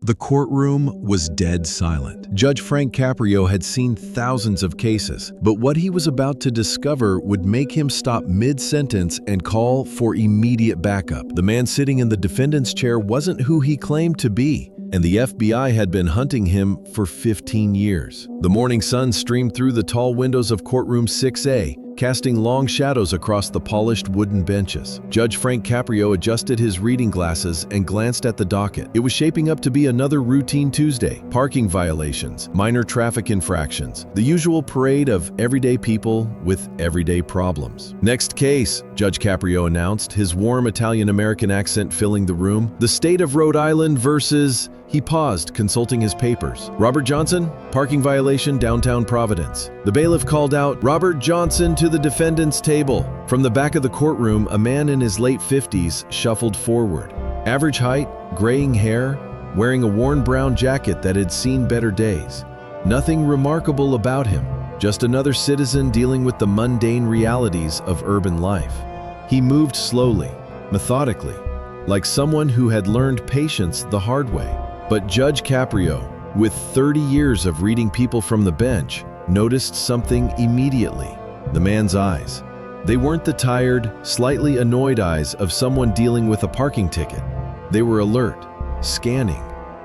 The courtroom was dead silent. Judge Frank Caprio had seen thousands of cases, but what he was about to discover would make him stop mid-sentence and call for immediate backup. The man sitting in the defendant's chair wasn't who he claimed to be, and the FBI had been hunting him for 15 years. The morning sun streamed through the tall windows of courtroom 6A, casting long shadows across the polished wooden benches. Judge Frank Caprio adjusted his reading glasses and glanced at the docket. It was shaping up to be another routine Tuesday. Parking violations, minor traffic infractions, the usual parade of everyday people with everyday problems. Next case, Judge Caprio announced, his warm Italian-American accent filling the room. The state of Rhode Island versus... He paused, consulting his papers. Robert Johnson, parking violation, downtown Providence. The bailiff called out, "Robert Johnson to the defendant's table." From the back of the courtroom, a man in his late 50s shuffled forward. Average height, graying hair, wearing a worn brown jacket that had seen better days. Nothing remarkable about him, just another citizen dealing with the mundane realities of urban life. He moved slowly, methodically, like someone who had learned patience the hard way. But Judge Caprio, with 30 years of reading people from the bench, noticed something immediately. The man's eyes. They weren't the tired, slightly annoyed eyes of someone dealing with a parking ticket. They were alert, scanning,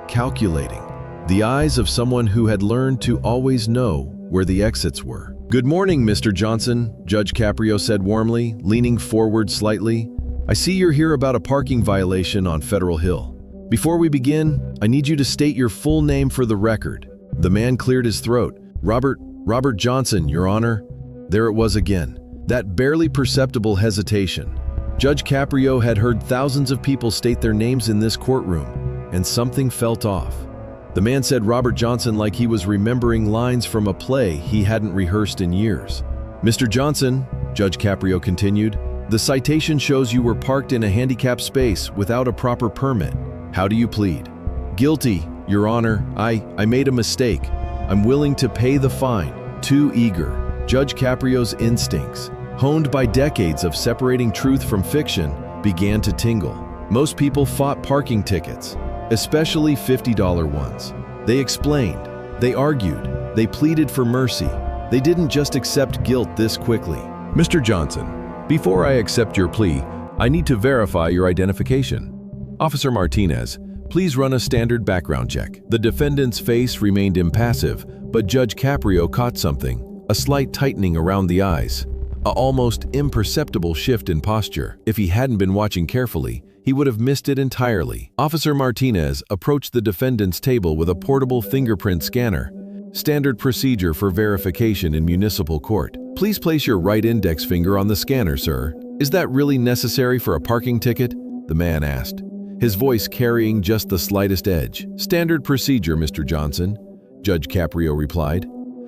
calculating. The eyes of someone who had learned to always know where the exits were. "Good morning, Mr. Johnson," Judge Caprio said warmly, leaning forward slightly. "I see you're here about a parking violation on Federal Hill. Before we begin, I need you to state your full name for the record." The man cleared his throat. Robert Johnson, Your Honor." There it was again, that barely perceptible hesitation. Judge Caprio had heard thousands of people state their names in this courtroom, and something felt off. The man said Robert Johnson like he was remembering lines from a play he hadn't rehearsed in years. "Mr. Johnson," Judge Caprio continued, "the citation shows you were parked in a handicapped space without a proper permit. How do you plead?" "Guilty, Your Honor. I made a mistake. I'm willing to pay the fine." Too eager. Judge Caprio's instincts, honed by decades of separating truth from fiction, began to tingle. Most people fought parking tickets, especially $50 ones. They explained, they argued, they pleaded for mercy. They didn't just accept guilt this quickly. "Mr. Johnson, before I accept your plea, I need to verify your identification. Officer Martinez, please run a standard background check." The defendant's face remained impassive, but Judge Caprio caught something, a slight tightening around the eyes, an almost imperceptible shift in posture. If he hadn't been watching carefully, he would have missed it entirely. Officer Martinez approached the defendant's table with a portable fingerprint scanner, standard procedure for verification in municipal court. "Please place your right index finger on the scanner, sir." "Is that really necessary for a parking ticket?" the man asked, his voice carrying just the slightest edge. "Standard procedure, Mr. Johnson," Judge Caprio replied,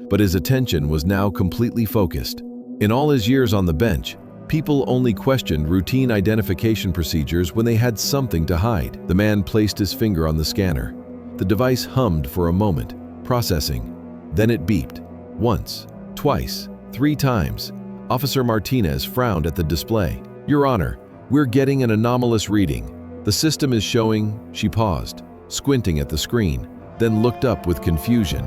but his attention was now completely focused. In all his years on the bench, people only questioned routine identification procedures when they had something to hide. The man placed his finger on the scanner. The device hummed for a moment, processing. Then it beeped. Once, twice, 3 times. Officer Martinez frowned at the display. "Your Honor, we're getting an anomalous reading. The system is showing..." She paused, squinting at the screen, then looked up with confusion.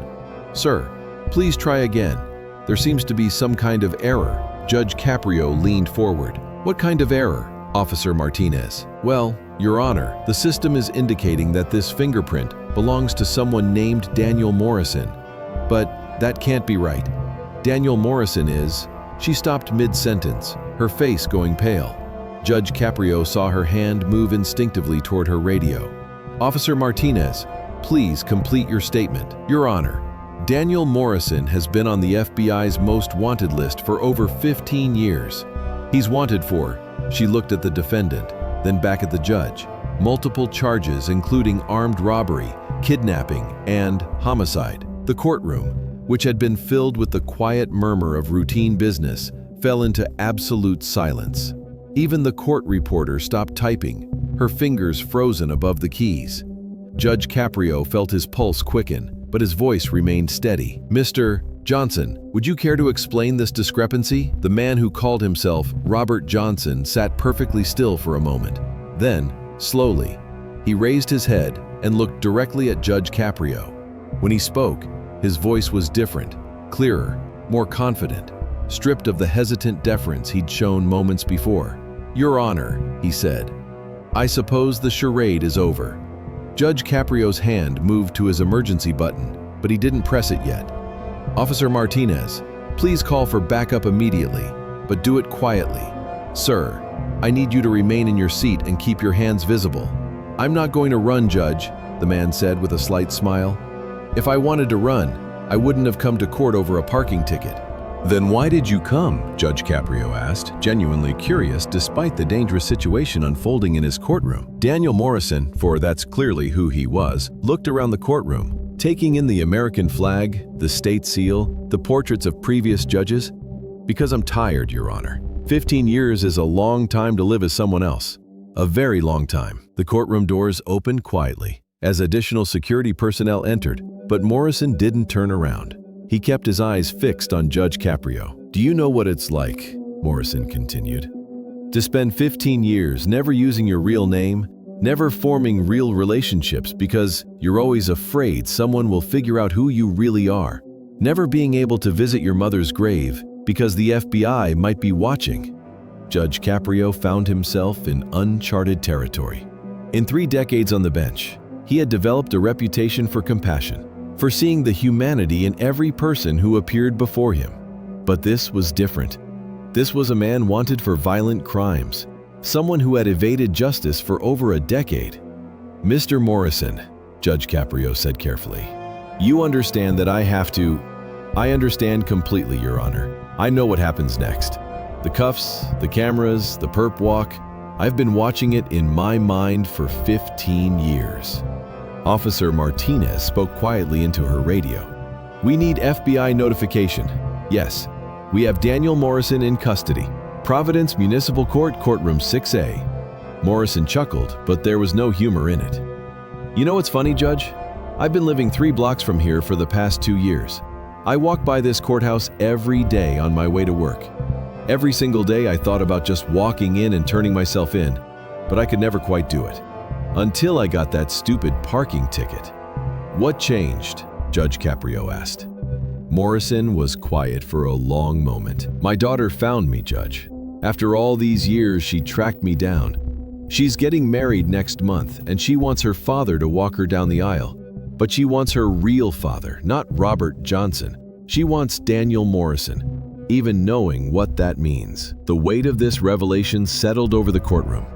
"Sir, please try again. There seems to be some kind of error." Judge Caprio leaned forward. "What kind of error, Officer Martinez?" "Well, Your Honor, the system is indicating that this fingerprint belongs to someone named Daniel Morrison. But that can't be right. Daniel Morrison is..." She stopped mid-sentence, her face going pale. Judge Caprio saw her hand move instinctively toward her radio. "Officer Martinez, please complete your statement." "Your Honor, Daniel Morrison has been on the FBI's most wanted list for over 15 years. He's wanted for..." She looked at the defendant, then back at the judge. "Multiple charges including armed robbery, kidnapping, and homicide." The courtroom, which had been filled with the quiet murmur of routine business, fell into absolute silence. Even the court reporter stopped typing, her fingers frozen above the keys. Judge Caprio felt his pulse quicken, but his voice remained steady. "Mr. Johnson, would you care to explain this discrepancy?" The man who called himself Robert Johnson sat perfectly still for a moment. Then, slowly, he raised his head and looked directly at Judge Caprio. When he spoke, his voice was different, clearer, more confident, stripped of the hesitant deference he'd shown moments before. "Your Honor," he said, "I suppose the charade is over." Judge Caprio's hand moved to his emergency button, but he didn't press it yet. "Officer Martinez, please call for backup immediately, but do it quietly. Sir, I need you to remain in your seat and keep your hands visible." "I'm not going to run, Judge," the man said with a slight smile. "If I wanted to run, I wouldn't have come to court over a parking ticket." "Then why did you come?" Judge Caprio asked, genuinely curious despite the dangerous situation unfolding in his courtroom. Daniel Morrison, for that's clearly who he was, looked around the courtroom, taking in the American flag, the state seal, the portraits of previous judges. "Because I'm tired, Your Honor. 15 years is a long time to live as someone else. A very long time." The courtroom doors opened quietly as additional security personnel entered, but Morrison didn't turn around. He kept his eyes fixed on Judge Caprio. "Do you know what it's like," Morrison continued, "to spend 15 years never using your real name, never forming real relationships because you're always afraid someone will figure out who you really are, never being able to visit your mother's grave because the FBI might be watching?" Judge Caprio found himself in uncharted territory. In 3 decades on the bench, he had developed a reputation for compassion, for seeing the humanity in every person who appeared before him. But this was different. This was a man wanted for violent crimes, someone who had evaded justice for over a decade. "Mr. Morrison," Judge Caprio said carefully, "you understand that I understand completely, Your Honor. I know what happens next. The cuffs, the cameras, the perp walk. I've been watching it in my mind for 15 years. Officer Martinez spoke quietly into her radio. "We need FBI notification. Yes, we have Daniel Morrison in custody. Providence Municipal Court, Courtroom 6A. Morrison chuckled, but there was no humor in it. "You know what's funny, Judge? I've been living 3 blocks from here for the past 2 years. I walk by this courthouse every day on my way to work. Every single day I thought about just walking in and turning myself in, but I could never quite do it. Until I got that stupid parking ticket." "What changed?" Judge Caprio asked. Morrison was quiet for a long moment. "My daughter found me, Judge. After all these years, she tracked me down. She's getting married next month, and she wants her father to walk her down the aisle. But she wants her real father, not Robert Johnson. She wants Daniel Morrison, even knowing what that means." The weight of this revelation settled over the courtroom.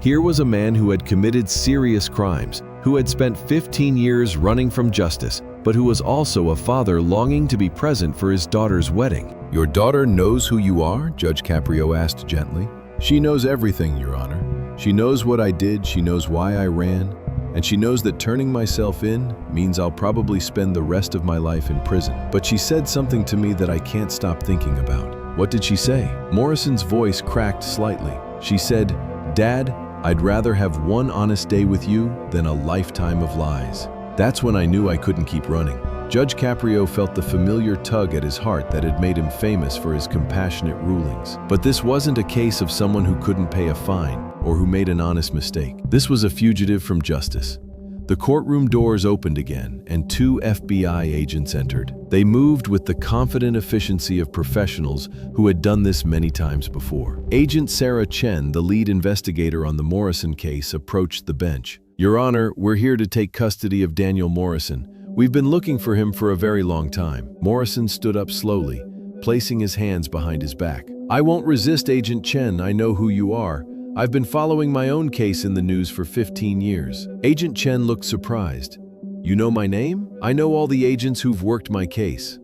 Here was a man who had committed serious crimes, who had spent 15 years running from justice, but who was also a father longing to be present for his daughter's wedding. "Your daughter knows who you are?" Judge Caprio asked gently. "She knows everything, Your Honor. She knows what I did, she knows why I ran, and she knows that turning myself in means I'll probably spend the rest of my life in prison. But she said something to me that I can't stop thinking about." "What did she say?" Morrison's voice cracked slightly. "She said, 'Dad, I'd rather have one honest day with you than a lifetime of lies.' That's when I knew I couldn't keep running." Judge Caprio felt the familiar tug at his heart that had made him famous for his compassionate rulings. But this wasn't a case of someone who couldn't pay a fine or who made an honest mistake. This was a fugitive from justice. The courtroom doors opened again, and 2 FBI agents entered. They moved with the confident efficiency of professionals who had done this many times before. Agent Sarah Chen, the lead investigator on the Morrison case, approached the bench. "Your Honor, we're here to take custody of Daniel Morrison. We've been looking for him for a very long time." Morrison stood up slowly, placing his hands behind his back. "I won't resist, Agent Chen. I know who you are. I've been following my own case in the news for 15 years. Agent Chen looked surprised. "You know my name? I know all the agents who've worked my case.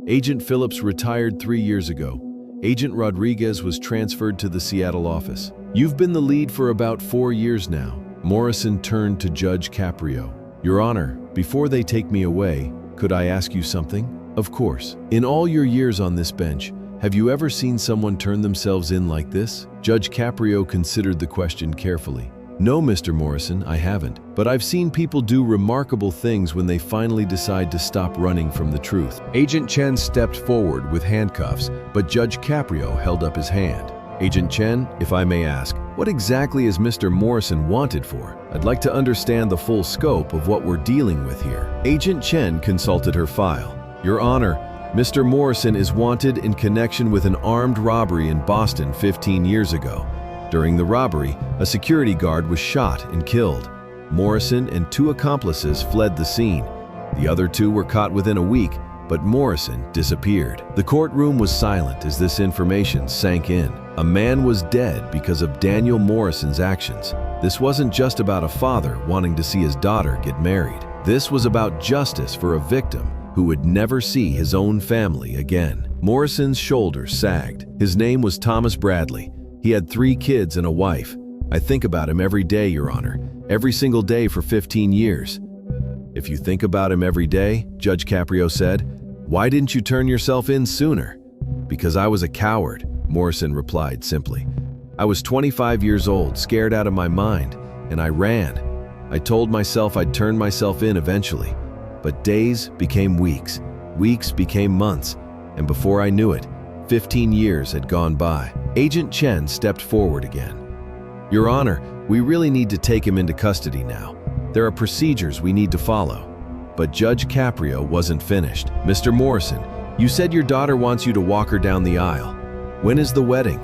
Agent Phillips retired 3 years ago. Agent Rodriguez was transferred to the Seattle office. You've been the lead for about 4 years now." Morrison turned to Judge Caprio. "Your Honor, before they take me away, could I ask you something?" "Of course. In all your years on this bench, have you ever seen someone turn themselves in like this?" Judge Caprio considered the question carefully. "No, Mr. Morrison, I haven't. But I've seen people do remarkable things when they finally decide to stop running from the truth." Agent Chen stepped forward with handcuffs, but Judge Caprio held up his hand. "Agent Chen, if I may ask, What exactly is Mr. Morrison wanted for? I'd like to understand the full scope of what we're dealing with here. Agent Chen consulted her file. Your Honor, Mr. Morrison is wanted in connection with an armed robbery in Boston 15 years ago. During the robbery, a security guard was shot and killed. Morrison and 2 accomplices fled the scene. The other 2 were caught within a week, but Morrison disappeared. The courtroom was silent as this information sank in. A man was dead because of Daniel Morrison's actions. This wasn't just about a father wanting to see his daughter get married. This was about justice for a victim who would never see his own family again. Morrison's shoulders sagged. His name was Thomas Bradley. He had 3 kids and a wife. I think about him every day, Your Honor. Every single day for 15 years. If you think about him every day, Judge Caprio said, why didn't you turn yourself in sooner? Because I was a coward, Morrison replied simply. I was 25 years old, scared out of my mind, and I ran. I told myself I'd turn myself in eventually. But days became weeks, weeks became months, and before I knew it, 15 years had gone by. Agent Chen stepped forward again. Your Honor, we really need to take him into custody now. There are procedures we need to follow. But Judge Caprio wasn't finished. Mr. Morrison, you said your daughter wants you to walk her down the aisle. When is the wedding?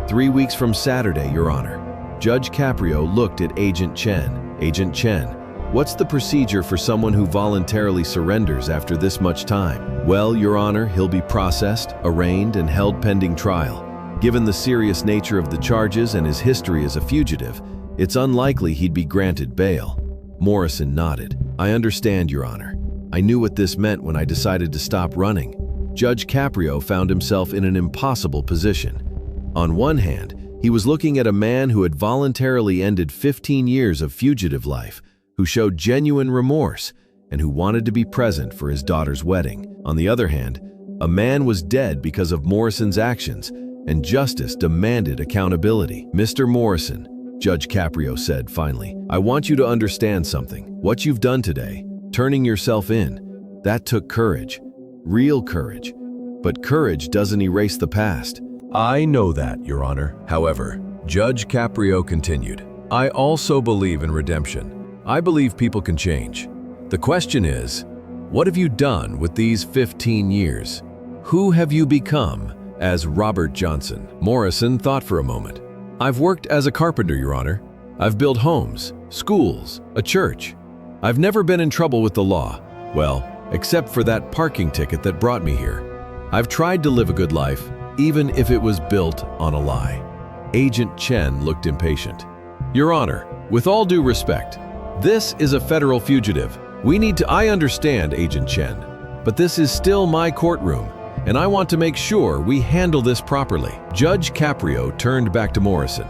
3 weeks from Saturday, Your Honor. Judge Caprio looked at Agent Chen. Agent Chen, what's the procedure for someone who voluntarily surrenders after this much time? Well, Your Honor, he'll be processed, arraigned, and held pending trial. Given the serious nature of the charges and his history as a fugitive, it's unlikely he'd be granted bail. Morrison nodded. I understand, Your Honor. I knew what this meant when I decided to stop running. Judge Caprio found himself in an impossible position. On one hand, he was looking at a man who had voluntarily ended 15 years of fugitive life, who showed genuine remorse, and who wanted to be present for his daughter's wedding. On the other hand, a man was dead because of Morrison's actions, and justice demanded accountability. Mr. Morrison, Judge Caprio said finally, I want you to understand something. What you've done today, turning yourself in, that took courage. Real courage. But courage doesn't erase the past. I know that, Your Honor. However, Judge Caprio continued, I also believe in redemption. I believe people can change. The question is, what have you done with these 15 years? Who have you become as Robert Johnson? Morrison thought for a moment. I've worked as a carpenter, Your Honor. I've built homes, schools, a church. I've never been in trouble with the law. Well, except for that parking ticket that brought me here. I've tried to live a good life, even if it was built on a lie. Agent Chen looked impatient. Your Honor, with all due respect, this is a federal fugitive. I understand, Agent Chen, but this is still my courtroom, and I want to make sure we handle this properly. Judge Caprio turned back to Morrison.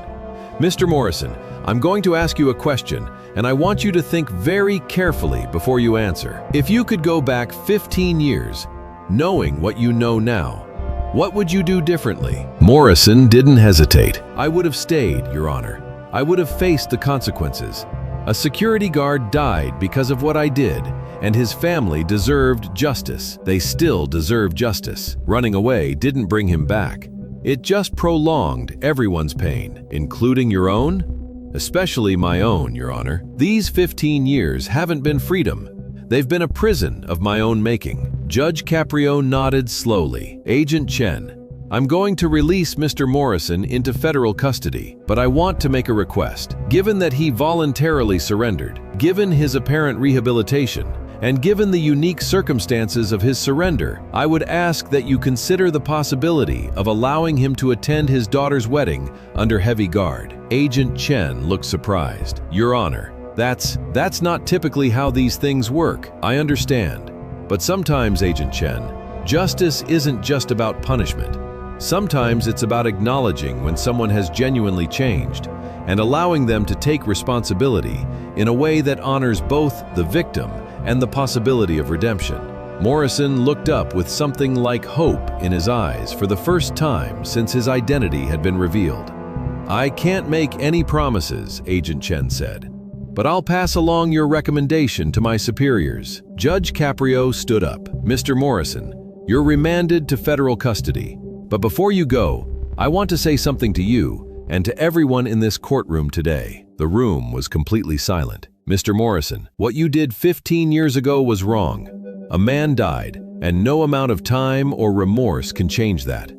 Mr. Morrison, I'm going to ask you a question, and I want you to think very carefully before you answer. If you could go back 15 years, knowing what you know now, what would you do differently? Morrison didn't hesitate. I would have stayed, Your Honor. I would have faced the consequences. A security guard died because of what I did, and his family deserved justice. They still deserve justice. Running away didn't bring him back. It just prolonged everyone's pain, including your own, especially my own, Your Honor. These 15 years haven't been freedom. They've been a prison of my own making. Judge Caprio nodded slowly. Agent Chen, I'm going to release Mr. Morrison into federal custody, but I want to make a request. Given that he voluntarily surrendered, given his apparent rehabilitation, and given the unique circumstances of his surrender, I would ask that you consider the possibility of allowing him to attend his daughter's wedding under heavy guard. Agent Chen looked surprised. Your Honor, that's not typically how these things work. I understand. But sometimes, Agent Chen, justice isn't just about punishment. Sometimes it's about acknowledging when someone has genuinely changed and allowing them to take responsibility in a way that honors both the victim and the possibility of redemption. Morrison looked up with something like hope in his eyes for the first time since his identity had been revealed. I can't make any promises, Agent Chen said, but I'll pass along your recommendation to my superiors. Judge Caprio stood up. Mr. Morrison, you're remanded to federal custody. But before you go, I want to say something to you And to everyone in this courtroom today, the room was completely silent. Mr. Morrison, what you did 15 years ago was wrong. A man died, and no amount of time or remorse can change that.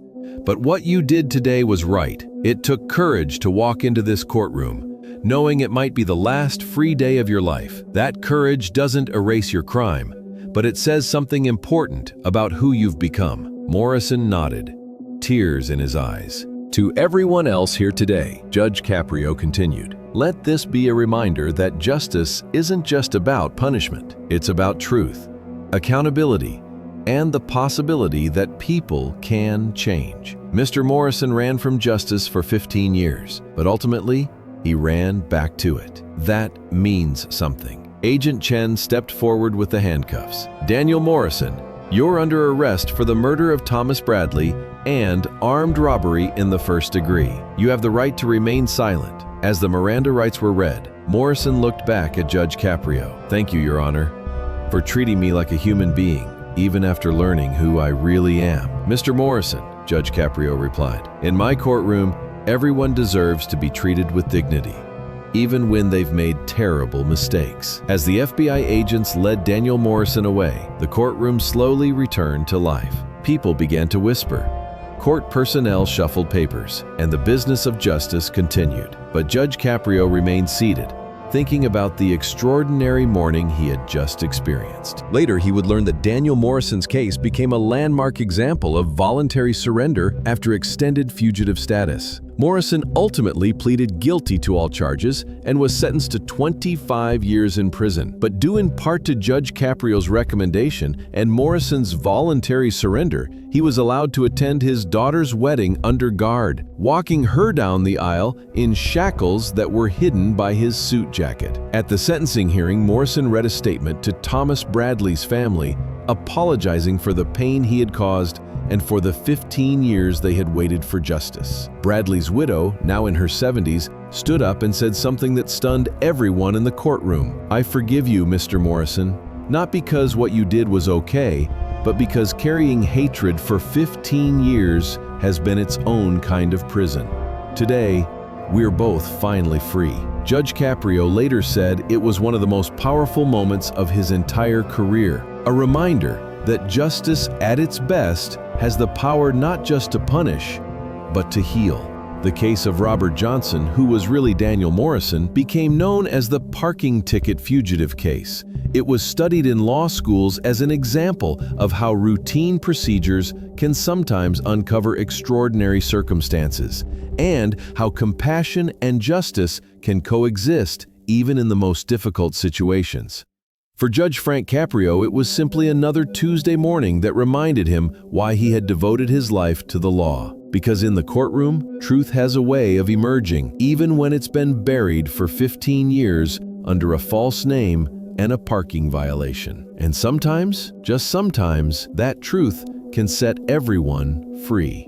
But what you did today was right. It took courage to walk into this courtroom, knowing it might be the last free day of your life. That courage doesn't erase your crime, but it says something important about who you've become. Morrison nodded, tears in his eyes. To everyone else here today, Judge Caprio continued, let this be a reminder that justice isn't just about punishment. It's about truth, accountability, and the possibility that people can change. Mr. Morrison ran from justice for 15 years, but ultimately, he ran back to it. That means something. Agent Chen stepped forward with the handcuffs. Daniel Morrison, you're under arrest for the murder of Thomas Bradley and armed robbery in the first degree. You have the right to remain silent. As the Miranda rights were read, Morrison looked back at Judge Caprio. Thank you, Your Honor, for treating me like a human being, even after learning who I really am. Mr. Morrison, Judge Caprio replied, in my courtroom, everyone deserves to be treated with dignity, even when they've made terrible mistakes. As the FBI agents led Daniel Morrison away, the courtroom slowly returned to life. People began to whisper. Court personnel shuffled papers, and the business of justice continued. But Judge Caprio remained seated, thinking about the extraordinary morning he had just experienced. Later, he would learn that Daniel Morrison's case became a landmark example of voluntary surrender after extended fugitive status. Morrison ultimately pleaded guilty to all charges and was sentenced to 25 years in prison. But due in part to Judge Caprio's recommendation and Morrison's voluntary surrender, he was allowed to attend his daughter's wedding under guard, walking her down the aisle in shackles that were hidden by his suit jacket. At the sentencing hearing, Morrison read a statement to Thomas Bradley's family, apologizing for the pain he had caused and for the 15 years they had waited for justice. Bradley's widow, now in her 70s, stood up and said something that stunned everyone in the courtroom. I forgive you, Mr. Morrison, not because what you did was okay, but because carrying hatred for 15 years has been its own kind of prison. Today, we're both finally free. Judge Caprio later said it was one of the most powerful moments of his entire career, a reminder that justice at its best has the power not just to punish, but to heal. The case of Robert Johnson, who was really Daniel Morrison, became known as the parking ticket fugitive case. It was studied in law schools as an example of how routine procedures can sometimes uncover extraordinary circumstances, and how compassion and justice can coexist even in the most difficult situations. For Judge Frank Caprio, it was simply another Tuesday morning that reminded him why he had devoted his life to the law. Because in the courtroom, truth has a way of emerging, even when it's been buried for 15 years under a false name and a parking violation. And sometimes, just sometimes, that truth can set everyone free.